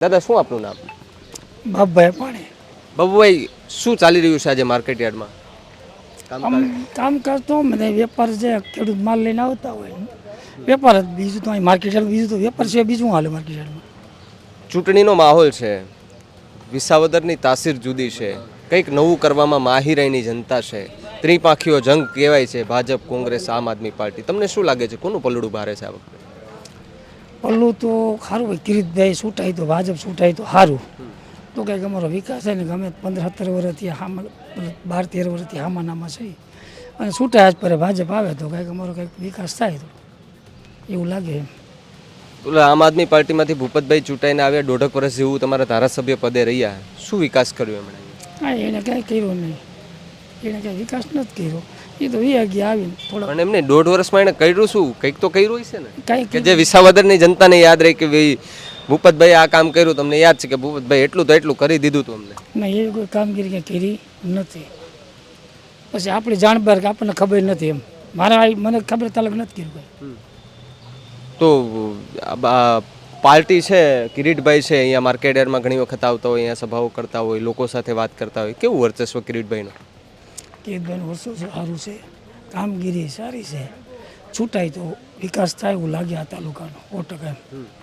દાદા શું આપનું નામ? બાપભાઈ પાણી બાબુભાઈ, શું ચાલી રહ્યું છે આજે માર્કેટ યાર્ડમાં કામકાજ તો મને વેપાર છે, ખેડૂત માલ લઈને આવતા હોય વેપાર જ, બીજું તો અહીં માર્કેટ યાર્ડ બીજું તો વેપાર છે, બીજું હાલે માર્કેટ યાર્ડમાં. ચૂંટણીનો માહોલ છે, વિસાવદરની તાસીર જુદી છે, કંઈક નવું કરવામાં માહિરાઈની જનતા છે, ત્રિપાંખીઓ જંગ કહેવાય છે, ભાજપ, કોંગ્રેસ, આમ આદમી પાર્ટી. તમને શું લાગે છે કોનું પલડું ભારે છે આ વખતે? પલ્લું તો સારું હોય, કિરીટભાઈ છૂટાય તો ભાજપ છૂટાય તો સારું, તો કંઈક અમારો વિકાસ છે ને ગમે 15-17 વર્ષથી હામાં 12-13 વર્ષથી હામાં નામાં છે અને છૂટાય જ પર ભાજપ આવે તો કંઈક અમારો કંઈક વિકાસ થાય તો એવું લાગે એમ. ઓલા આમ આદમી પાર્ટીમાંથી ભૂપતભાઈ ચૂંટાઈને આવ્યા, 1.5 વર્ષ જેવું તમારા ધારાસભ્ય પદે રહ્યા, શું વિકાસ કર્યો એમણે? હા, એને કાંઈ કર્યું નહીં, એને કાંઈ વિકાસ નથી કર્યો. એ તો ગયા આવીને થોડા પણ એમને 1.5 વર્ષમાં એને કર્યું શું? કંઈક તો કર્યું હશે ને, કાંઈ કે જે વિસાવદરની જનતાને યાદ રહે કે ભાઈ ભૂપતભાઈ આ કામ કર્યું. તમને યાદ છે કે ભૂપતભાઈ એટલું તો એટલું કરી દીધું હતું અમને? નહીં, એવી કોઈ કામગીરી કંઈ કરી નથી. પછી આપણી જાણ બહાર કે આપણને ખબર નથી એમ. મને ખબર તાલક નથી કર્યું કંઈ. તો પાર્ટી છે, કિરીટભાઈ છે, અહીંયા માર્કેટ યાર્ડમાં ઘણી વખત આવતા હોય, અહીંયા સભાઓ કરતા હોય, લોકો સાથે વાત કરતા હોય. કેવું વર્ચસ્વ કિરીટભાઈનું? કેદભાઈનું વર્ષો સારું છે, કામગીરી સારી છે, છૂટાય તો વિકાસ થાય એવું લાગે આ તાલુકાનો 100%.